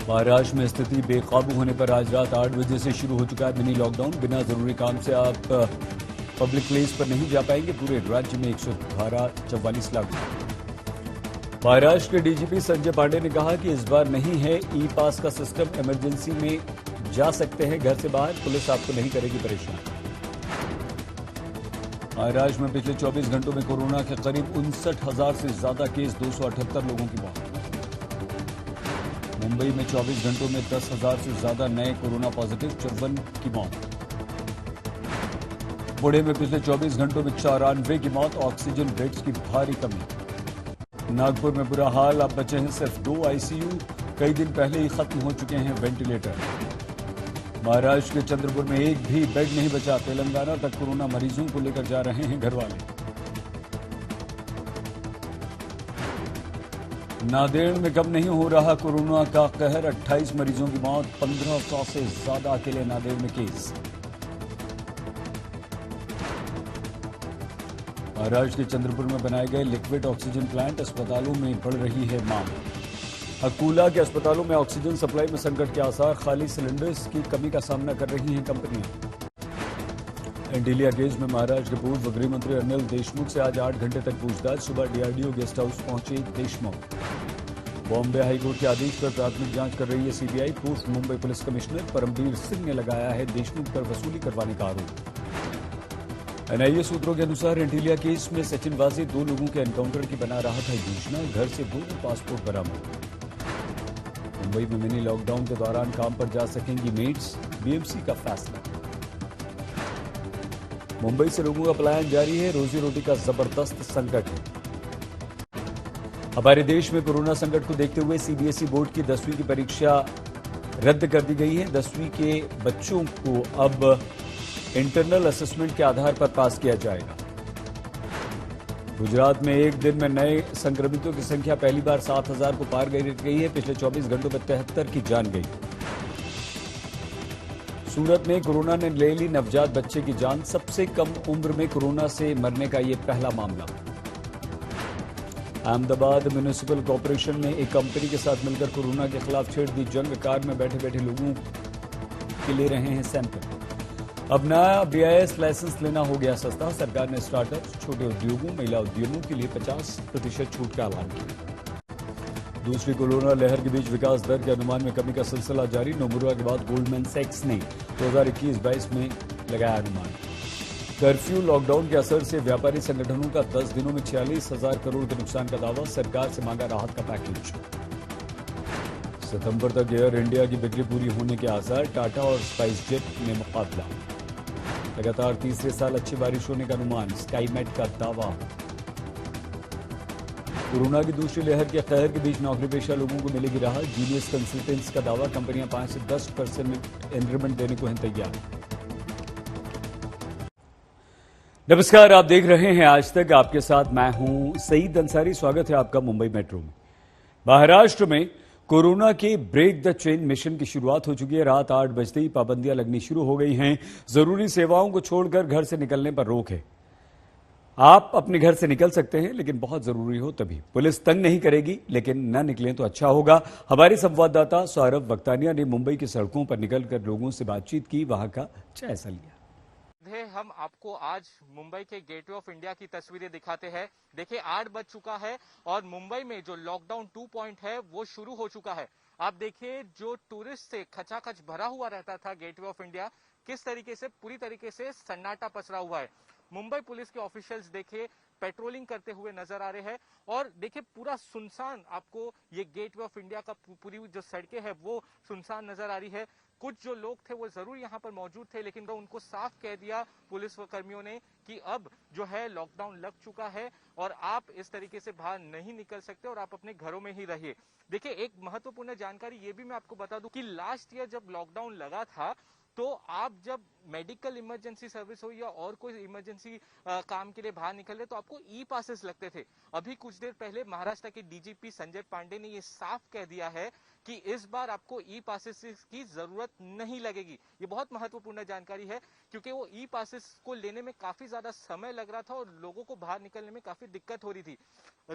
महाराष्ट्र में स्थिति बेकाबू होने पर आज रात 8 बजे से शुरू हो चुका है मिनी लॉकडाउन। बिना जरूरी काम से आप पब्लिक प्लेस पर नहीं जा पाएंगे। पूरे राज्य में 144 लागू। महाराष्ट्र के डीजीपी संजय पांडे ने कहा कि इस बार नहीं है ई पास का सिस्टम। इमरजेंसी में जा सकते हैं घर से बाहर। पुलिस आपको नहीं करेगी परेशान। महाराष्ट्र में पिछले 24 घंटों में कोरोना के करीब 59,000 से ज्यादा केस, 278 लोगों की मौत। मुंबई में 24 घंटों में 10,000 से ज्यादा नए कोरोना पॉजिटिव, 54 की मौत। पुणे में पिछले 24 घंटों में 94 की मौत, ऑक्सीजन बेड्स की भारी कमी। नागपुर में बुरा हाल, अब बचे हैं सिर्फ 2 आईसीयू। कई दिन पहले ही खत्म हो चुके हैं वेंटिलेटर। महाराष्ट्र के चंद्रपुर में एक भी बेड नहीं बचा। तेलंगाना तक कोरोना मरीजों को लेकर जा रहे हैं घरवाले। नांदेड़ में कम नहीं हो रहा कोरोना का कहर, 28 मरीजों की मौत, 1500 से ज्यादा अकेले नांदेड़ में केस। महाराष्ट्र के चंद्रपुर में बनाए गए लिक्विड ऑक्सीजन प्लांट, अस्पतालों में बढ़ रही है मांग। अकोला के अस्पतालों में ऑक्सीजन सप्लाई में संकट के आसार, खाली सिलेंडर्स की कमी का सामना कर रही हैं कंपनियां। एंटीलिया केस में महाराष्ट्र के पूर्व गृह मंत्री अनिल देशमुख से आज 8 घंटे तक पूछताछ। सुबह डीआरडीओ गेस्ट हाउस पहुंचे देशमुख। बॉम्बे हाईकोर्ट के आदेश पर प्राथमिक जांच कर रही है सीबीआई। पूर्व मुंबई पुलिस कमिश्नर परमबीर सिंह ने लगाया है देशमुख पर वसूली करवाने का आरोप। एनआईए सूत्रों के अनुसार एंटीलिया केस में सचिन वाजे 2 लोगों के एनकाउंटर की बना रहा था योजना। घर से 2 पासपोर्ट बरामद। मुंबई में मिनी लॉकडाउन के दौरान काम पर जा सकेंगी मेड्स, बीएमसी का फैसला। मुंबई से लोगों का पलायन जारी है, रोजी रोटी का जबरदस्त संकट है। हमारे देश में कोरोना संकट को देखते हुए सीबीएसई बोर्ड की 10वीं की परीक्षा रद्द कर दी गई है। 10वीं के बच्चों को अब इंटरनल असेसमेंट के आधार पर पास किया जाएगा। गुजरात में एक दिन में नए संक्रमितों की संख्या पहली बार 7,000 को पार कर गई है। पिछले 24 घंटों में 73 की जान गई। सूरत में कोरोना ने ले ली नवजात बच्चे की जान। सबसे कम उम्र में कोरोना से मरने का यह पहला मामला। अहमदाबाद म्युनिसिपल कॉर्पोरेशन ने एक कंपनी के साथ मिलकर कोरोना के खिलाफ छेड़ दी जंग। कार में बैठे बैठे लोगों के ले रहे हैं सैंपल। अब नया बीआईएस लाइसेंस लेना हो गया सस्ता। सरकार ने स्टार्टअप, छोटे उद्योगों, महिला उद्यमों के लिए 50% छूट का ऐलान किया। दूसरी कोरोना लहर के बीच विकास दर के अनुमान में कमी का सिलसिला जारी। नोमुरा के बाद गोल्डमैन सैक्स ने 2021-22 में लगाया अनुमान। कर्फ्यू, लॉकडाउन के असर से व्यापारी संगठनों का 10 दिनों में 46,000 करोड़ के नुकसान का दावा। सरकार से मांगा राहत का पैकेज। सितंबर तक एयर इंडिया की बिक्री पूरी होने के आसार। टाटा और स्पाइस जेट में मुकाबला। लगातार तीसरे साल अच्छी बारिश होने का अनुमान। स्काईमेट का दावा। कोरोना की दूसरी लहर के कहर के बीच नौकरी पेशा लोगों को मिलेगी राहत। जीनियस कंसल्टेंट्स का दावा, कंपनियां 5 से 10% इंक्रीमेंट देने को हैं तैयार। नमस्कार, आप देख रहे हैं आज तक। आपके साथ मैं हूं सईद अंसारी। स्वागत है आपका मुंबई मेट्रो में। महाराष्ट्र में कोरोना के ब्रेक द चेन मिशन की शुरुआत हो चुकी है। रात 8 बजते ही पाबंदियां लगनी शुरू हो गई हैं। जरूरी सेवाओं को छोड़कर घर से निकलने पर रोक है। आप अपने घर से निकल सकते हैं, लेकिन बहुत जरूरी हो तभी। पुलिस तंग नहीं करेगी, लेकिन न निकलें तो अच्छा होगा। हमारे संवाददाता सौरभ वक्तानिया ने मुंबई की सड़कों पर निकलकर लोगों से बातचीत की, वहां का जायजा लिया। हम आपको आज मुंबई के गेटवे ऑफ इंडिया की तस्वीरें दिखाते हैं। देखिए 8 बज चुका है और मुंबई में जो लॉकडाउन 2 पॉइंट है वो शुरू हो चुका है। आप देखिए जो टूरिस्ट से खचाखच भरा हुआ रहता था गेटवे ऑफ इंडिया, किस तरीके से पूरी तरीके से सन्नाटा पसरा हुआ है। मुंबई पुलिस के ऑफिशियल्स देखिए पेट्रोलिंग करते हुए नजर आ रहे हैं और देखिए पूरा सुनसान आपको ये गेटवे ऑफ इंडिया का पूरी जो सड़कें हैं वो सुनसान नजर आ रही है। कुछ जो लोग थे वो जरूर यहाँ पर मौजूद थे, लेकिन उनको साफ कह दिया पुलिस व कर्मियों ने कि अब जो है लॉकडाउन लग चुका है और आप इस तरीके से बाहर नहीं निकल सकते और आप अपने घरों में ही रहिए। देखिए एक महत्वपूर्ण जानकारी ये भी मैं आपको बता दूं कि लास्ट ईयर जब लॉकडाउन लगा था तो आप जब मेडिकल इमरजेंसी सर्विस हो या और कोई इमरजेंसी काम के लिए बाहर निकल रहे तो आपको ई पासेस लगते थे। अभी कुछ देर पहले महाराष्ट्र के डीजीपी संजय पांडे ने ये साफ कह दिया है कि इस बार आपको ई पासेस की जरूरत नहीं लगेगी। ये बहुत महत्वपूर्ण जानकारी है क्योंकि वो ई पासेस को लेने में काफी ज्यादा समय लग रहा था और लोगों को बाहर निकलने में काफी दिक्कत हो रही थी।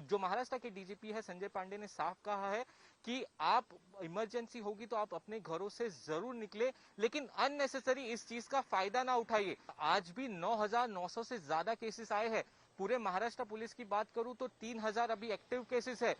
जो महाराष्ट्र के डीजीपी है संजय पांडे ने साफ कहा है कि आप इमरजेंसी होगी तो आप अपने घरों से जरूर निकले, लेकिन अननेसेसरी इस चीज का फायदा ना उठाइए। आज भी 9,900 से ज्यादा केसेस आए हैं। पूरे महाराष्ट्र पुलिस की बात करूं तो 3,000 अभी एक्टिव केसेस है।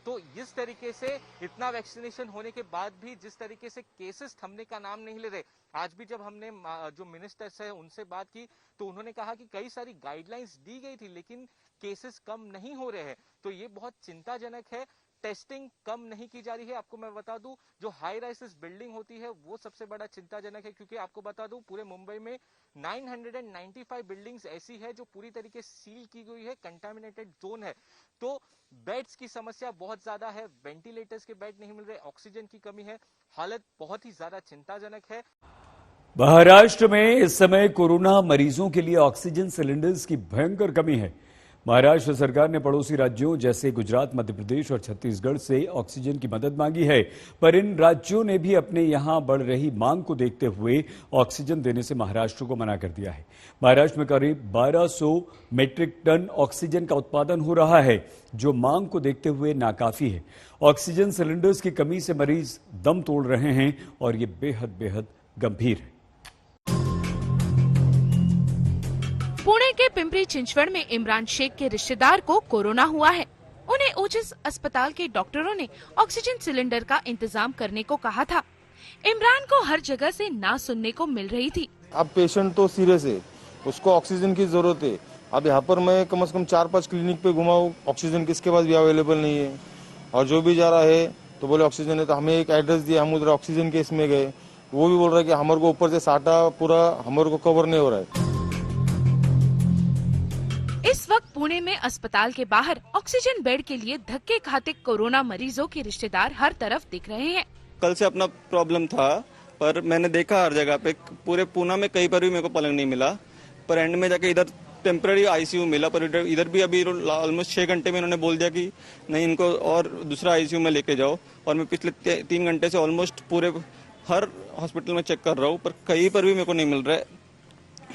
तो इस तरीके से इतना वैक्सीनेशन होने के बाद भी जिस तरीके से केसेस थमने का नाम नहीं ले रहे। आज भी जब हमने जो मिनिस्टर्स है उनसे बात की तो उन्होंने कहा कि कई सारी गाइडलाइंस दी गई थी लेकिन केसेस कम नहीं हो रहे हैं। तो ये बहुत चिंताजनक है। टेस्टिंग कम नहीं की जा रही है। आपको मैं बता दूं जो हाई राइसेस बिल्डिंग होती है वो सबसे बड़ा चिंताजनक है, क्योंकि आपको बता दूं पूरे मुंबई में 995 बिल्डिंग्स ऐसी है जो पूरी तरीके से सील की गई है, कंटामिनेटेड जोन है। तो बेड्स की समस्या बहुत ज्यादा है, वेंटिलेटर्स के बेड नहीं मिल रहे, ऑक्सीजन की कमी है, हालत बहुत ही ज्यादा चिंताजनक है। महाराष्ट्र में इस समय कोरोना मरीजों के लिए ऑक्सीजन सिलेंडर्स की भयंकर कमी है। महाराष्ट्र सरकार ने पड़ोसी राज्यों जैसे गुजरात, मध्य प्रदेश और छत्तीसगढ़ से ऑक्सीजन की मदद मांगी है, पर इन राज्यों ने भी अपने यहां बढ़ रही मांग को देखते हुए ऑक्सीजन देने से महाराष्ट्र को मना कर दिया है। महाराष्ट्र में करीब 1200 मीट्रिक टन ऑक्सीजन का उत्पादन हो रहा है, जो मांग को देखते हुए नाकाफी है। ऑक्सीजन सिलेंडर्स की कमी से मरीज दम तोड़ रहे हैं और ये बेहद बेहद गंभीर है। पुणे के पिंपरी चिंचवड़ में इमरान शेख के रिश्तेदार को कोरोना हुआ है। उन्हें ओजस अस्पताल के डॉक्टरों ने ऑक्सीजन सिलेंडर का इंतजाम करने को कहा था। इमरान को हर जगह से ना सुनने को मिल रही थी। अब पेशेंट तो सीरियस है, उसको ऑक्सीजन की जरूरत है। अब यहाँ पर मैं कम से कम 4-5 क्लिनिक पे घुमा हूँ, ऑक्सीजन किसके पास भी अवेलेबल नहीं है। और जो भी जा रहा है तो बोले ऑक्सीजन है, तो हमें एक एड्रेस दिया, हम उधर ऑक्सीजन केस में गए, वो भी बोल रहा है कि हमारे को ऊपर से साटा पूरा हमारे को कवर नहीं हो रहा है। इस वक्त पुणे में अस्पताल के बाहर ऑक्सीजन बेड के लिए धक्के खाते कोरोना मरीजों के रिश्तेदार हर तरफ दिख रहे हैं। कल से अपना प्रॉब्लम था, पर मैंने देखा हर जगह पे, पूरे पूना में कहीं पर भी मेरे को पलंग नहीं मिला, पर एंड में जाके इधर टेम्पररी आईसीयू मिला। पर इधर भी अभी ऑलमोस्ट 6 घंटे में इन्होंने बोल दिया कि नहीं, इनको और दूसरा आईसीयू में लेके जाओ। और मैं पिछले 3 घंटे से ऑलमोस्ट पूरे हर हॉस्पिटल में चेक कर रहा हूँ, पर कहीं पर भी मेरे को नहीं मिल रहा है।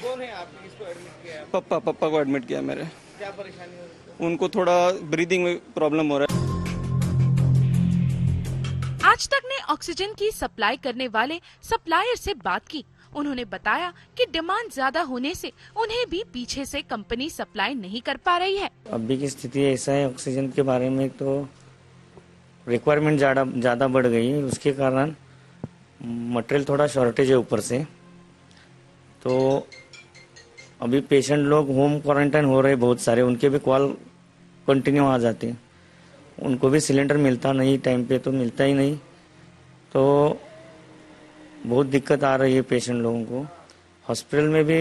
कौन है आपने किसको एडमिट किया? पप्पा को एडमिट किया मेरे। क्या परेशानी हो रही है? उनको थोड़ा ब्रीदिंग में प्रॉब्लम हो रहा है। आज तक ने ऑक्सीजन की सप्लाई करने वाले सप्लायर से बात की। उन्होंने बताया कि डिमांड ज्यादा होने से उन्हें भी पीछे से कंपनी सप्लाई नहीं कर पा रही है। अभी की स्थिति ऐसा है ऑक्सीजन के बारे में, तो रिक्वायरमेंट ज्यादा बढ़ गई है, उसके कारण मटेरियल थोड़ा शॉर्टेज है ऊपर से। तो अभी पेशेंट लोग होम क्वारंटाइन हो रहे बहुत सारे, उनके भी कॉल कंटिन्यू आ जाते हैं, उनको भी सिलेंडर मिलता नहीं टाइम पे, तो मिलता ही नहीं, तो बहुत दिक्कत आ रही है पेशेंट लोगों को। हॉस्पिटल में भी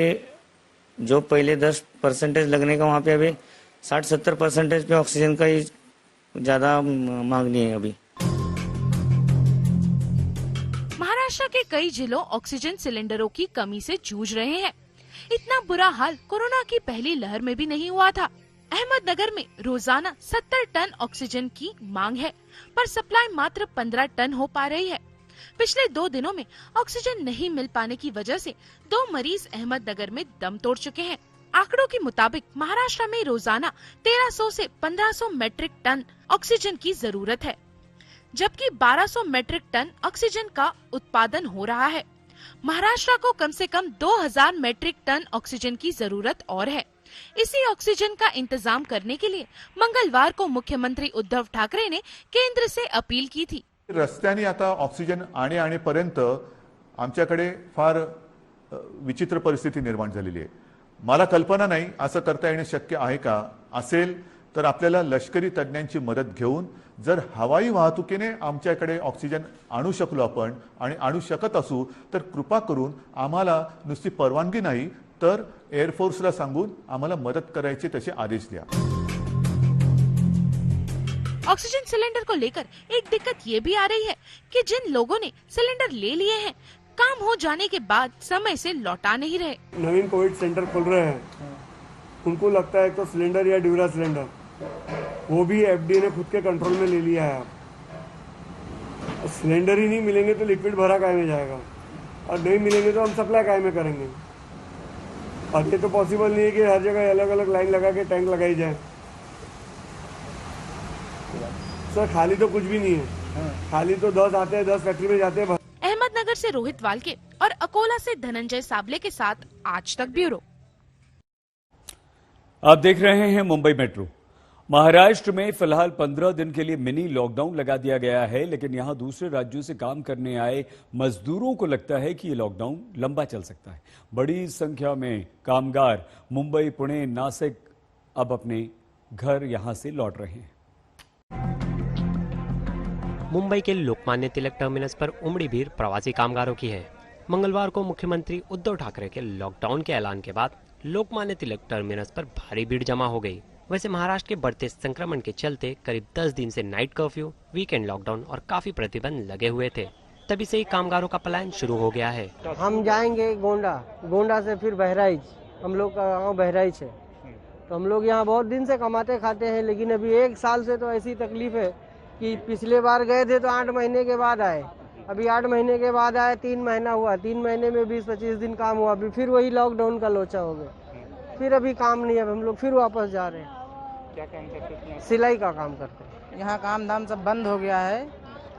जो पहले 10% लगने का, वहाँ पे अभी 60-70% पे ऑक्सीजन का ही ज्यादा मांगनी है। अभी महाराष्ट्र के कई जिलों ऑक्सीजन सिलेंडरों की कमी से जूझ रहे हैं। इतना बुरा हाल कोरोना की पहली लहर में भी नहीं हुआ था। अहमदनगर में रोजाना 70 टन ऑक्सीजन की मांग है, पर सप्लाई मात्र 15 टन हो पा रही है। पिछले 2 दिनों में ऑक्सीजन नहीं मिल पाने की वजह से 2 मरीज अहमदनगर में दम तोड़ चुके हैं। आंकड़ों के मुताबिक महाराष्ट्र में रोजाना 1300 से 1500 मैट्रिक टन ऑक्सीजन की जरूरत है, जबकि 1200 मैट्रिक टन ऑक्सीजन का उत्पादन हो रहा है। महाराष्ट्र को कम से कम 2000 मैट्रिक टन ऑक्सीजन की जरूरत और है। इसी ऑक्सीजन का इंतजाम करने के लिए मंगलवार को मुख्यमंत्री उद्धव ठाकरे ने केंद्र से अपील की थी। रस्त्याने आता ऑक्सिजन आणेपर्यंत आमच्याकडे फार विचित्र परिस्थिती निर्माण झालेली आहे। मला कल्पना नाही असं करता येणे शक्य आहे का? असेल तर आपल्याला लष्करी तज्ञांची मदत घेऊन जर हवाई वाहतुकीने आमच्याकडे ऑक्सिजन आणू शकलो आपण आणि आणू शकत असू तर कृपा करून आम्हाला नुसती परवानगी नाही तर एअरफोर्सला सांगून आम्हाला मदत करायचे तसे आदेश द्या। ऑक्सीजन सिलेंडर को लेकर एक दिक्कत ये भी आ रही है कि जिन लोगों ने सिलेंडर ले लिए हैं, काम हो जाने के बाद समय से लौटा नहीं रहे। नवीन कोविड सेंटर खोल रहे हैं, उनको लगता है तो सिलेंडर या ड्यूरा सिलेंडर, वो भी एफडीए ने खुद के कंट्रोल में ले लिया है। सिलेंडर ही नहीं मिलेंगे तो लिक्विड भरा काय में जाएगा, और नहीं मिलेंगे तो हम सप्लाई काय में करेंगे। और ये तो पॉसिबल नहीं है कि हर जगह अलग अलग लाइन लगा के टैंक लगाई जाए। सर खाली तो कुछ भी नहीं है, खाली तो 10 आते हैं, 10 फैक्ट्री में जाते हैं। अहमदनगर से रोहित वाल्के और अकोला से धनंजय साबले के साथ आज तक ब्यूरो। आप देख रहे हैं मुंबई मेट्रो। महाराष्ट्र में फिलहाल 15 दिन के लिए मिनी लॉकडाउन लगा दिया गया है, लेकिन यहां दूसरे राज्यों से काम करने आए मजदूरों को लगता है कि ये लॉकडाउन लंबा चल सकता है। बड़ी संख्या में कामगार मुंबई, पुणे, नासिक अब अपने घर यहां से लौट रहे हैं। मुंबई के लोकमान्य तिलक टर्मिनस पर उमड़ी भीड़ प्रवासी कामगारों की है। मंगलवार को मुख्यमंत्री उद्धव ठाकरे के लॉकडाउन के ऐलान के बाद लोकमान्य तिलक टर्मिनस पर भारी भीड़ जमा हो गई। वैसे महाराष्ट्र के बढ़ते संक्रमण के चलते करीब 10 दिन से नाइट कर्फ्यू, वीकेंड लॉकडाउन और काफी प्रतिबंध लगे हुए थे। तभी से ही कामगारों का पलायन शुरू हो गया है। हम जाएंगे गोंडा से फिर बहराइच, हम लोग का गाँव बहराइच है, तो हम लोग यहाँ बहुत दिन से कमाते खाते हैं, लेकिन अभी 1 साल से तो ऐसी तकलीफ है कि पिछले बार गए थे तो 8 महीने के बाद आए, अभी 8 महीने के बाद आए, 3 महीना हुआ, 3 महीने में 20-25 दिन काम हुआ, अभी फिर वही लॉकडाउन का लोचा हो गया, फिर अभी काम नहीं है, हम लोग फिर वापस जा रहे हैं। क्या काम करते हैं? सिलाई का काम करते हैं। यहाँ काम धाम सब बंद हो गया है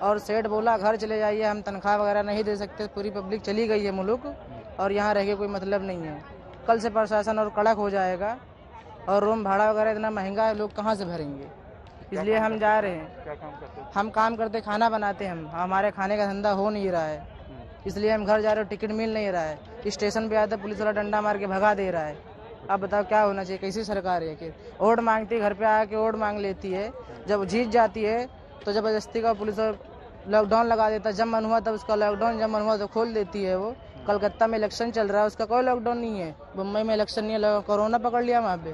और सेठ बोला घर चले जाइए, हम तनख्वाह वगैरह नहीं दे सकते, पूरी पब्लिक चली गई है मुल्क और यहाँ रह के कोई मतलब नहीं है। कल से प्रशासन और कड़क हो जाएगा और रूम भाड़ा वगैरह इतना महंगा है, लोग कहाँ से भरेंगे, इसलिए हम जा रहे हैं। क्या काम करते हैं? हम काम करते, खाना बनाते हैं, हमारे खाने का धंधा हो नहीं रहा है, इसलिए हम घर जा रहे हो, टिकट मिल नहीं रहा है। स्टेशन पे आया तो पुलिस वाला डंडा मार के भगा दे रहा है। अब बताओ क्या होना चाहिए, कैसी सरकार है कि वोट मांगती है, घर पे आके वोट मांग लेती है, जब जीत जाती है तो जबरदस्ती का पुलिस लॉकडाउन लगा देता है, जब मन हुआ तब उसका लॉकडाउन, जब मन हुआ तो खोल देती है। वो कलकत्ता में इलेक्शन चल रहा है, उसका कोई लॉकडाउन नहीं है, मुंबई में इलेक्शन नहीं है, कोरोना पकड़ लिया वहाँ पे।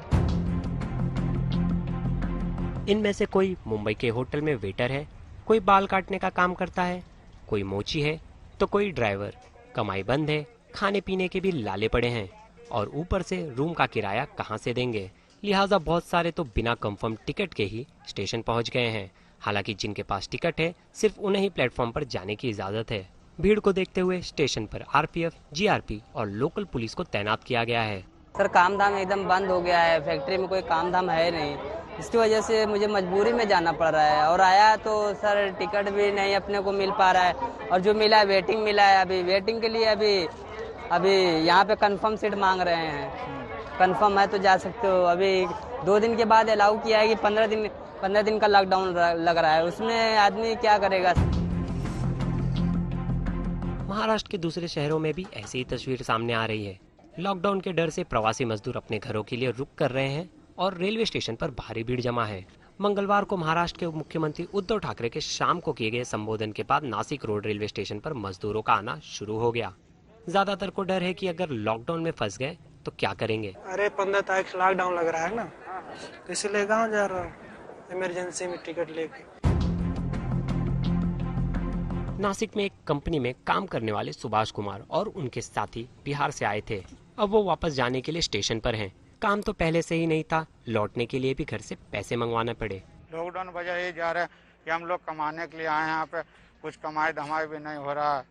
इनमें से कोई मुंबई के होटल में वेटर है, कोई बाल काटने का काम करता है, कोई मोची है तो कोई ड्राइवर। कमाई बंद है, खाने पीने के भी लाले पड़े हैं और ऊपर से रूम का किराया कहां से देंगे, लिहाजा बहुत सारे तो बिना कंफर्म टिकट के ही स्टेशन पहुंच गए हैं। हालांकि जिनके पास टिकट है सिर्फ उन्हें ही प्लेटफॉर्म पर जाने की इजाजत है। भीड़ को देखते हुए स्टेशन पर आरपीएफ, जीआरपी और लोकल पुलिस को तैनात किया गया है। सर काम धाम एकदम बंद हो गया है, फैक्ट्री में कोई काम धाम है नहीं, इसकी वजह से मुझे मजबूरी में जाना पड़ रहा है। और आया तो सर टिकट भी नहीं अपने को मिल पा रहा है, और जो मिला है वेटिंग मिला है। अभी वेटिंग के लिए अभी यहाँ पे कंफर्म सीट मांग रहे हैं, कंफर्म है तो जा सकते हो। अभी 2 दिन के बाद अलाउ किया है कि 15 दिन का लॉकडाउन लग रहा है, उसमें आदमी क्या करेगा। महाराष्ट्र के दूसरे शहरों में भी ऐसी ही तस्वीर सामने आ रही है। लॉकडाउन के डर से प्रवासी मजदूर अपने घरों के लिए रुक कर रहे हैं और रेलवे स्टेशन पर भारी भीड़ जमा है। मंगलवार को महाराष्ट्र के मुख्यमंत्री उद्धव ठाकरे के शाम को किए गए संबोधन के बाद नासिक रोड रेलवे स्टेशन पर मजदूरों का आना शुरू हो गया। ज्यादातर को डर है कि अगर लॉकडाउन में फंस गए तो क्या करेंगे। अरे 15 तारीख से लॉकडाउन लग रहा है ना, इसलिए गाँव जा रहा हूँ इमरजेंसी में टिकट लेके। नासिक में एक कंपनी में काम करने वाले सुभाष कुमार और उनके साथी बिहार से आए थे। अब वो वापस जाने के लिए स्टेशन पर हैं। काम तो पहले से ही नहीं था, लौटने के लिए भी घर से पैसे मंगवाने पड़े। लॉकडाउन वजह ये जा रहे हैं कि हम लोग कमाने के लिए आए हैं, यहाँ पे कुछ कमाई धमाई भी नहीं हो रहा है।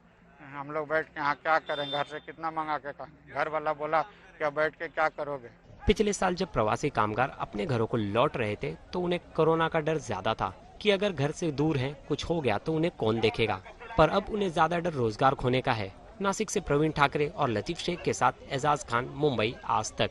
हम लोग बैठ के यहाँ क्या करें, घर से कितना मंगा के घर वाला बोला क्या बैठ के क्या करोगे। पिछले साल जब प्रवासी कामगार अपने घरों को लौट रहे थे तो उन्हें कोरोना का डर ज्यादा था कि अगर घर से दूर हैं, कुछ हो गया तो उन्हें कौन देखेगा। पर अब उन्हें ज्यादा डर रोजगार खोने का है। नासिक से प्रवीण ठाकरे और लतीफ शेख के साथ एजाज खान, मुंबई, आज तक।